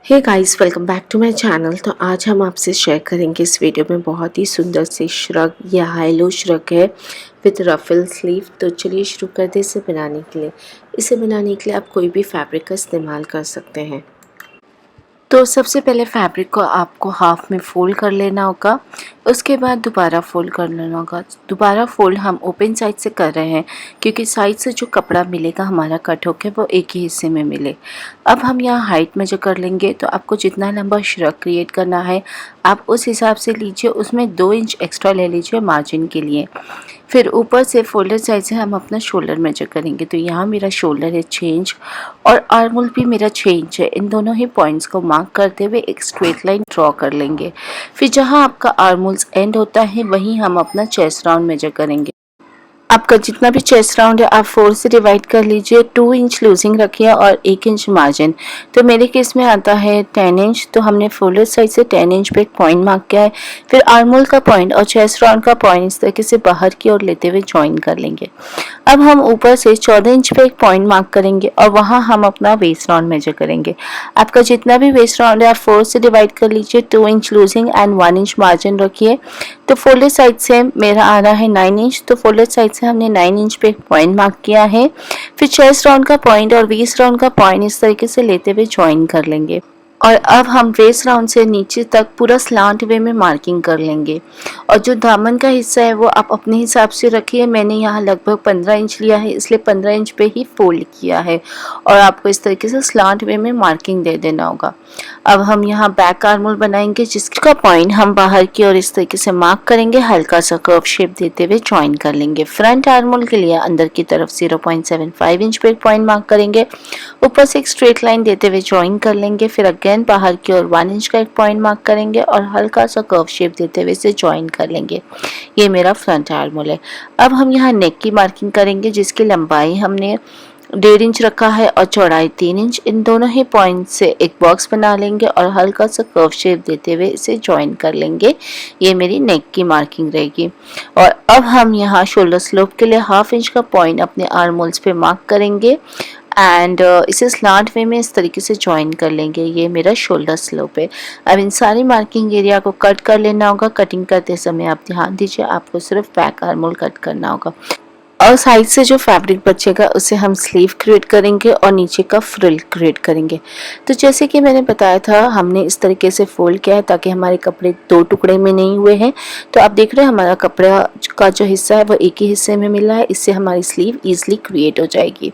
Hey guys, welcome back to my channel. तो आज हम आपसे शेयर करेंगे इस वीडियो में बहुत ही सुंदर सी श्रग या हाई-लो श्रग है विद रफल स्लीव। तो चलिए शुरू करते हैं इसे बनाने के लिए। इसे बनाने के लिए आप कोई भी फैब्रिक का इस्तेमाल कर सकते हैं। तो सबसे पहले फैब्रिक को आपको हाफ में फ़ोल्ड कर लेना होगा। उसके बाद दोबारा फ़ोल्ड कर लेना होगा। दोबारा फ़ोल्ड हम ओपन साइड से कर रहे हैं क्योंकि साइड से जो कपड़ा मिलेगा हमारा कट होकर वो एक ही हिस्से में मिले। अब हम यहाँ हाइट मेजर कर लेंगे। तो आपको जितना लंबा श्रग क्रिएट करना है आप उस हिसाब से लीजिए। उसमें 2 इंच एक्स्ट्रा ले लीजिए मार्जिन के लिए। फिर ऊपर से फोल्डर साइड से हम अपना शोल्डर मेजर करेंगे। तो यहाँ मेरा शोल्डर है 6 इंच और आर्म होल भी मेरा 6 इंच है। इन दोनों ही पॉइंट्स को मार्क करते हुए एक स्ट्रेट लाइन ड्रॉ कर लेंगे। फिर जहाँ आपका आर्म होल्स एंड होता है वहीं हम अपना चेस्ट राउंड मेजर करेंगे। आपका जितना भी चेस्ट राउंड है आप 4 से डिवाइड कर लीजिए। 2 इंच लूजिंग रखिए और 1 इंच मार्जिन। तो मेरे केस में आता है 10 इंच। तो हमने फोल्डर साइड से 10 इंच पे एक पॉइंट मार्क किया है। फिर आर्म होल का पॉइंट और चेस्ट राउंड का पॉइंट इस तरीके से बाहर की ओर लेते हुए ज्वाइन कर लेंगे। अब हम ऊपर से 14 इंच पे एक पॉइंट मार्क करेंगे और वहाँ हम अपना वेस्ट राउंड मेजर करेंगे। आपका जितना भी वेस्ट राउंड है आप 4 से डिवाइड कर लीजिए। 2 inch losing and 1 inch margin रखिए। तो फोल्डर साइड से मेरा आ रहा है 9 इंच। तो फोल्डर साइड से हमने 9 इंच पे एक पॉइंट मार्क किया है। फिर चेस्ट राउंड का पॉइंट और वेस्ट राउंड का पॉइंट इस तरीके से लेते हुए ज्वाइन कर लेंगे। और अब हम वेस्ट राउंड से नीचे तक पूरा स्लांट वे में मार्किंग कर लेंगे। और जो दामन का हिस्सा है वो आप अपने हिसाब से रखिए। मैंने यहाँ लगभग 15 इंच लिया है इसलिए 15 इंच पे ही फोल्ड किया है। और आपको इस तरीके से स्लांट वे में मार्किंग दे देना होगा। अब हम यहाँ बैक आर्म होल बनाएंगे जिसका पॉइंट हम बाहर की ओर इस तरीके से मार्क करेंगे। हल्का सा कर्व शेप देते हुए ज्वाइन कर लेंगे। फ्रंट आर्म होल के लिए अंदर की तरफ 0.75 इंच पे एक पॉइंट मार्क करेंगे। ऊपर से एक स्ट्रेट लाइन देते हुए ज्वाइन कर लेंगे। फिर अगेन बाहर की ओर 1 इंच का एक पॉइंट मार्क करेंगे और हल्का सा कर्व शेप देते हुए इसे ज्वाइन कर लेंगे। ये मेरा फ्रंट आर्म होल है। अब हम यहाँ नेक की मार्किंग करेंगे जिसकी लंबाई हमने 1.5 इंच रखा है और चौड़ाई 3 इंच। इन दोनों ही पॉइंट से एक बॉक्स बना लेंगे और हल्का सा कर्व शेप देते हुए इसे ज्वाइन कर लेंगे। ये मेरी नेक की मार्किंग रहेगी। और अब हम यहाँ शोल्डर स्लोप के लिए 1/2 इंच का पॉइंट अपने आर्म होल्स पे मार्क करेंगे एंड इसे स्लांट वे में इस तरीके से ज्वाइन कर लेंगे। ये मेरा शोल्डर स्लोप है। अब इन सारी मार्किंग एरिया को कट कर लेना होगा। कटिंग करते समय आप ध्यान दीजिए आपको सिर्फ बैक आर्म होल कट करना होगा। और साइड से जो फैब्रिक बचेगा उसे हम स्लीव क्रिएट करेंगे और नीचे का फ्रिल क्रिएट करेंगे। तो जैसे कि मैंने बताया था हमने इस तरीके से फोल्ड किया है ताकि हमारे कपड़े 2 टुकड़े में नहीं हुए हैं। तो आप देख रहे हैं हमारा कपड़ा का जो हिस्सा है वो एक ही हिस्से में मिला है। इससे हमारी स्लीव ईजिली क्रिएट हो जाएगी।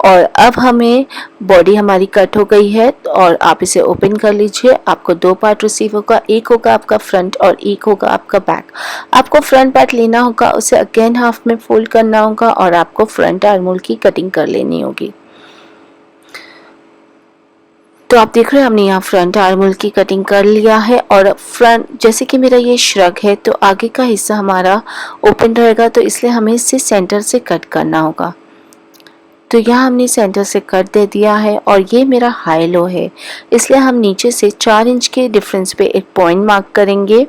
और अब हमें बॉडी हमारी कट हो गई है और आप इसे ओपन कर लीजिए। आपको 2 पार्ट रिसीव होगा। एक होगा आपका फ्रंट और एक होगा आपका बैक। आपको फ्रंट पार्ट लेना होगा उसे अगेन हाफ में फोल्ड करना होगा और आपको फ्रंट आर्म होल की कटिंग कर लेनी होगी। तो आप देख रहे हैं हमने यहाँ फ्रंट आर्म होल की कटिंग कर लिया है। और फ्रंट जैसे कि मेरा ये श्रग है तो आगे का हिस्सा हमारा ओपन रहेगा तो इसलिए हमें इसे सेंटर से कट करना होगा। तो यहाँ हमने सेंटर से कट दे दिया है और ये मेरा हाई लो है इसलिए हम नीचे से 4 इंच के डिफरेंस पे एक पॉइंट मार्क करेंगे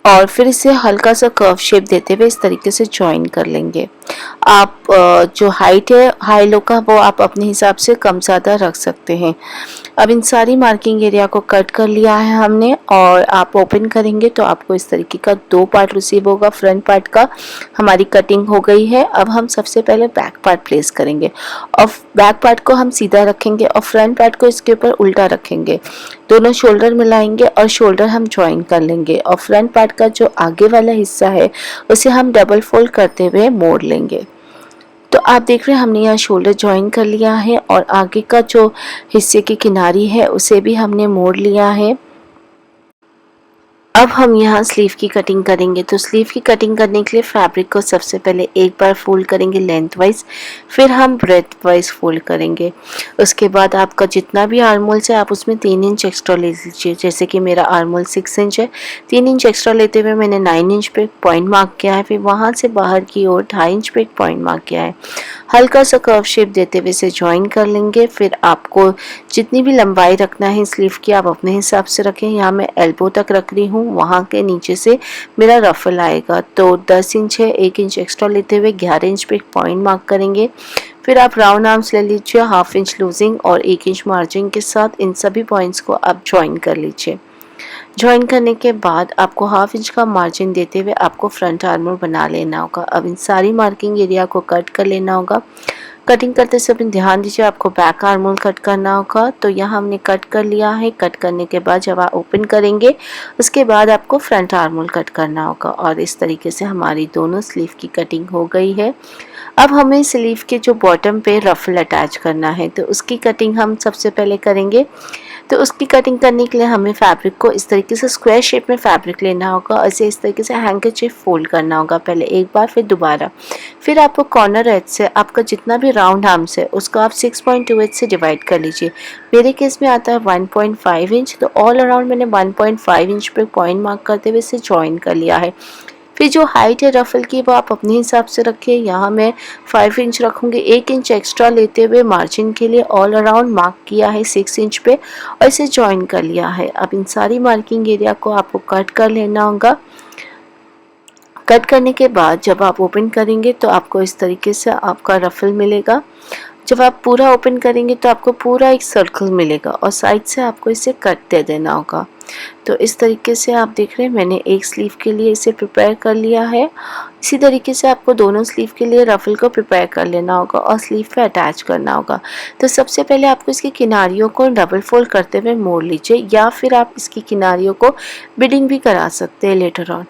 और फिर इसे हल्का सा कर्व शेप देते हुए इस तरीके से ज्वाइन कर लेंगे। आप जो हाइट है हाई लो का वो आप अपने हिसाब से कम ज़्यादा रख सकते हैं। अब इन सारी मार्किंग एरिया को कट कर लिया है हमने और आप ओपन करेंगे तो आपको इस तरीके का 2 पार्ट रिसीव होगा। फ्रंट पार्ट का हमारी कटिंग हो गई है। अब हम सबसे पहले बैक पार्ट प्लेस करेंगे और बैक पार्ट को हम सीधा रखेंगे और फ्रंट पार्ट को इसके ऊपर उल्टा रखेंगे। दोनों शोल्डर मिलाएंगे और शोल्डर हम ज्वाइन कर लेंगे और फ्रंट पार्ट का जो आगे वाला हिस्सा है उसे हम डबल फोल्ड करते हुए मोड़ लेंगे। तो आप देख रहे हैं हमने यहाँ शोल्डर ज्वाइन कर लिया है और आगे का जो हिस्से की किनारी है उसे भी हमने मोड़ लिया है। अब हम यहाँ स्लीव की कटिंग करेंगे। तो स्लीव की कटिंग करने के लिए फैब्रिक को सबसे पहले एक बार फोल्ड करेंगे लेंथ वाइज, फिर हम ब्रेथ वाइज फोल्ड करेंगे। उसके बाद आपका जितना भी आर्म होल है आप उसमें 3 इंच एक्स्ट्रा ले लीजिए। जैसे कि मेरा आर्म होल 6 इंच है, 3 इंच एक्स्ट्रा लेते हुए मैंने 9 इंच पे पॉइंट मार्क किया है। फिर वहाँ से बाहर की ओर 2.5 इंच पे एक पॉइंट मार्क किया है। हल्का सा कर्व शेप देते हुए इसे ज्वाइन कर लेंगे। फिर आपको जितनी भी लंबाई रखना है स्लीव की आप अपने हिसाब से रखें। यहाँ मैं एल्बो तक रख रही हूँ, वहाँ के नीचे से मेरा रफल आएगा। तो 10 इंच है, 1 इंच एक्स्ट्रा लेते हुए 11 इंच पे एक पॉइंट मार्क करेंगे। फिर आप राउंड आर्म्स ले लीजिए 1/2 इंच लूजिंग और 1 इंच मार्जिन के साथ। इन सभी पॉइंट्स को आप ज्वाइन कर लीजिए। ज्वाइन करने के बाद आपको 1/2 इंच का मार्जिन देते हुए आपको फ्रंट आर्मर बना लेना होगा। अब इन सारी मार्किंग एरिया को कट कर लेना होगा। कटिंग करते समय ध्यान दीजिए आपको बैक आर्म होल कट करना होगा। तो यहाँ हमने कट कर लिया है। कट करने के बाद जब आप ओपन करेंगे उसके बाद आपको फ्रंट आर्म होल कट करना होगा। और इस तरीके से हमारी दोनों स्लीव की कटिंग हो गई है। अब हमें स्लीव के जो बॉटम पे रफल अटैच करना है तो उसकी कटिंग हम सबसे पहले करेंगे। तो उसकी कटिंग करने के लिए हमें फैब्रिक को इस तरीके से स्क्वायर शेप में फैब्रिक लेना होगा और इसे इस तरीके से हैंकरचीफ फोल्ड करना होगा, पहले एक बार फिर दोबारा। फिर आपको कॉर्नर एज से आपका जितना भी राउंड आर्म्स है उसको आप 6.28 से डिवाइड कर लीजिए। मेरे केस में आता है 1.5 इंच, तो ऑल अराउंड मैंने 1.5 इंच पे पॉइंट मार्क करते हुए इसे ज्वाइन कर लिया है। फिर जो हाइट है रफल की वो आप अपने हिसाब से रखिए। यहाँ मैं 5 इंच रखूँगी। 1 इंच एक्स्ट्रा लेते हुए मार्जिन के लिए ऑल अराउंड मार्क किया है 6 इंच पे और इसे ज्वाइन कर लिया है। अब इन सारी मार्किंग एरिया को आपको कट कर लेना होगा। कट करने के बाद जब आप ओपन करेंगे तो आपको इस तरीके से आपका रफल मिलेगा। जब आप पूरा ओपन करेंगे तो आपको पूरा एक सर्कल मिलेगा और साइड से आपको इसे कट दे देना होगा। तो इस तरीके से आप देख रहे हैं मैंने एक स्लीव के लिए इसे प्रिपेयर कर लिया है। इसी तरीके से आपको दोनों स्लीव के लिए रफल को प्रिपेयर कर लेना होगा और स्लीव पे अटैच करना होगा। तो सबसे पहले आपको इसकी किनारियों को डबल फोल्ड करते हुए मोड़ लीजिए या फिर आप इसकी किनारियों को बिडिंग भी करा सकते हैं लेटर ऑन।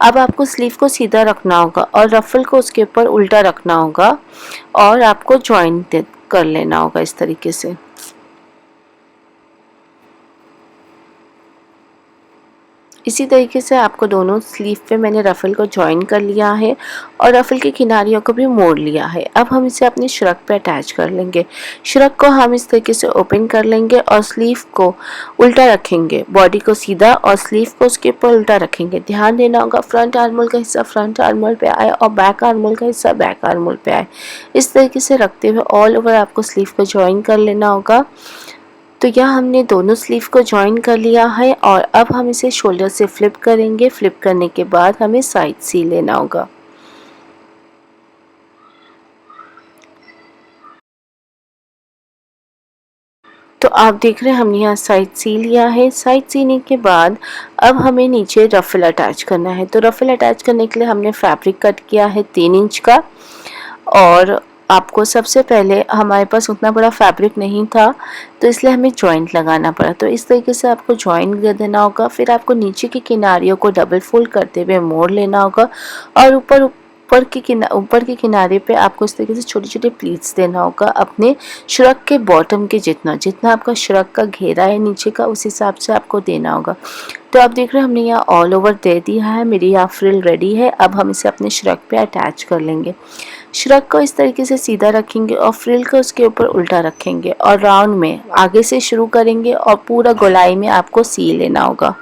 अब आपको स्लीव को सीधा रखना होगा और रफल को उसके ऊपर उल्टा रखना होगा और आपको ज्वाइन कर लेना होगा इस तरीके से। इसी तरीके से आपको दोनों स्लीव पे मैंने रफल को ज्वाइन कर लिया है और रफल की किनारियों को भी मोड़ लिया है। अब हम इसे अपनी श्रग पे अटैच कर लेंगे। श्रग को हम इस तरीके से ओपन कर लेंगे और स्लीव को उल्टा रखेंगे, बॉडी को सीधा और स्लीव को उसके ऊपर उल्टा रखेंगे। ध्यान देना होगा फ्रंट आर्मोल का हिस्सा फ्रंट आर्मोल पे आए और बैक आर्मोल का हिस्सा बैक आर्मोल पे आए। इस तरीके से रखते हुए ऑल ओवर आपको स्लीव को ज्वाइन कर लेना होगा। तो यहाँ हमने दोनों स्लीव को ज्वाइन कर लिया है और अब हम इसे शोल्डर से फ्लिप करेंगे। फ्लिप करने के बाद हमें साइड सी लेना होगा। तो आप देख रहे हैं हमने यहाँ साइड सी लिया है। साइड सीने के बाद अब हमें नीचे रफल अटैच करना है। तो रफल अटैच करने के लिए हमने फैब्रिक कट किया है 3 इंच का और आपको सबसे पहले हमारे पास उतना बड़ा फैब्रिक नहीं था तो इसलिए हमें जॉइंट लगाना पड़ा। तो इस तरीके से आपको जॉइंट दे देना होगा। फिर आपको नीचे की किनारियों को डबल फोल्ड करते हुए मोड़ लेना होगा और ऊपर के किनारे पे आपको इस तरीके से छोटे छोटे प्लीट्स देना होगा अपने श्रग के बॉटम के जितना आपका श्रग का घेरा है नीचे का उस हिसाब से आपको देना होगा। तो आप देख रहे हैं हमने यहाँ ऑल ओवर दे दिया है। मेरी यहाँ फ्रिल रेडी है। अब हम इसे अपने श्रग पे अटैच कर लेंगे। श्रग को इस तरीके से सीधा रखेंगे और फ्रिल को उसके ऊपर उल्टा रखेंगे और राउंड में आगे से शुरू करेंगे और पूरा गोलाई में आपको सी लेना होगा।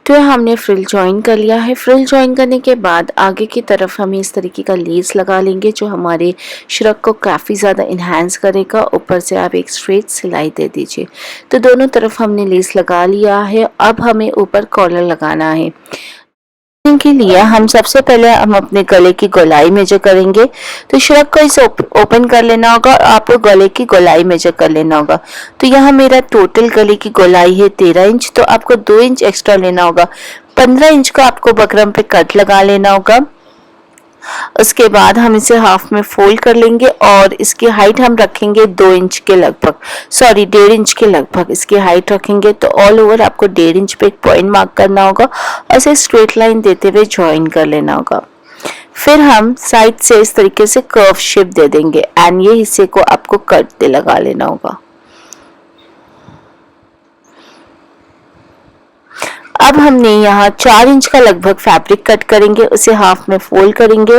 तो हमने फ्रिल ज्वाइन कर लिया है। फ्रिल ज्वाइन करने के बाद आगे की तरफ हमें इस तरीके का लेस लगा लेंगे जो हमारे श्रग को काफ़ी ज़्यादा इन्हांस करेगा। ऊपर से आप एक स्ट्रेट सिलाई दे दीजिए। तो दोनों तरफ हमने लेस लगा लिया है। अब हमें ऊपर कॉलर लगाना है। के लिए हम सबसे पहले हम अपने गले की गोलाई मेजर करेंगे। तो श्रग को इसे ओपन कर लेना होगा और आपको गले की गोलाई मेजर कर लेना होगा। तो यहाँ मेरा टोटल गले की गोलाई है 13 इंच, तो आपको 2 इंच एक्स्ट्रा लेना होगा। 15 इंच का आपको बकरम पे कट लगा लेना होगा। उसके बाद हम इसे हाफ में फोल्ड कर लेंगे और इसकी हाइट हम रखेंगे 2 इंच के लगभग, सॉरी 1.5 इंच के लगभग इसकी हाइट रखेंगे। तो ऑल ओवर आपको 1.5 इंच पे एक पॉइंट मार्क करना होगा और इसे स्ट्रेट लाइन देते हुए ज्वाइन कर लेना होगा। फिर हम साइड से इस तरीके से कर्व शेप दे देंगे एंड ये हिस्से को आपको कट दे लगा लेना होगा। अब हमने यहाँ 4 इंच का लगभग फैब्रिक कट करेंगे, उसे हाफ में फोल्ड करेंगे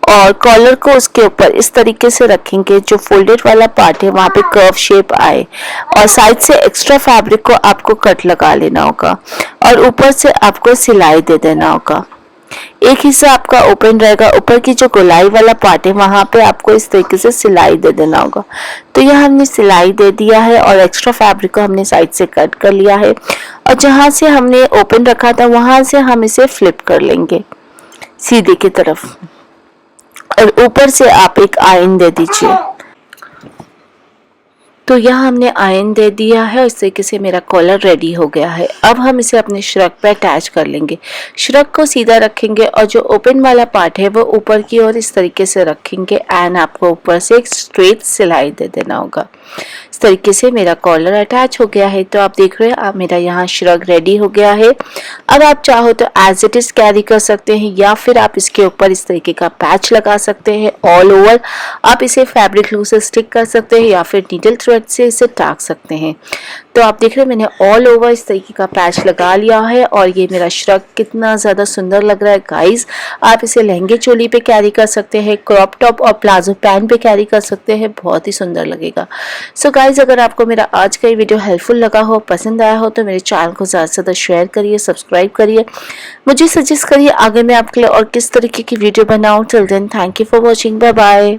और कॉलर को उसके ऊपर इस तरीके से रखेंगे जो फोल्डेड वाला पार्ट है वहाँ पे कर्व शेप आए और साइड से एक्स्ट्रा फैब्रिक को आपको कट लगा लेना होगा और ऊपर से आपको सिलाई दे देना होगा। एक हिस्सा आपका ओपन रहेगा, ऊपर की जो गोलाई वाला पार्ट है वहां पे आपको इस तरीके से सिलाई दे देना होगा। तो यह हमने सिलाई दे दिया है और एक्स्ट्रा फैब्रिक को हमने साइड से कट कर लिया है और जहां से हमने ओपन रखा था वहां से हम इसे फ्लिप कर लेंगे। सीधे की तरफ, और ऊपर से आप एक आयन दे दीजिए। तो यहाँ हमने आयन दे दिया है और इस तरीके से मेरा कॉलर रेडी हो गया है। अब हम इसे अपने श्रग पे अटैच कर लेंगे। श्रग को सीधा रखेंगे और जो ओपन वाला पार्ट है वो ऊपर की ओर इस तरीके से रखेंगे एंड आपको ऊपर से एक स्ट्रेट सिलाई दे देना होगा। इस तरीके से मेरा कॉलर अटैच हो गया है। तो आप देख रहे हैं अब मेरा यहाँ श्रग रेडी हो गया है। अब आप चाहो तो एज इट इज कैरी कर सकते हैं या फिर आप इसके ऊपर इस तरीके का पैच लगा सकते हैं ऑल ओवर। आप इसे फैब्रिक ग्लू से स्टिक कर सकते हैं या फिर नीडल थ्रेड से इसे टाक सकते हैं। तो आप देख रहे हैं मैंने ऑल ओवर इस तरीके का पैच लगा लिया है और ये मेरा श्रग कितना ज़्यादा सुंदर लग रहा है गाइज। आप इसे लहंगे चोली पे कैरी कर सकते हैं, क्रॉप टॉप और प्लाजो पैंट पे कैरी कर सकते हैं, बहुत ही सुंदर लगेगा। सो गाइज अगर आपको मेरा आज का ये वीडियो हेल्पफुल लगा हो, पसंद आया हो तो मेरे चैनल को ज़्यादा से ज़्यादा शेयर करिए, सब्सक्राइब करिए, मुझे सजेस्ट करिए आगे मैं आपके लिए और किस तरीके की वीडियो बनाऊँ। Till then thank you for watching, bye bye.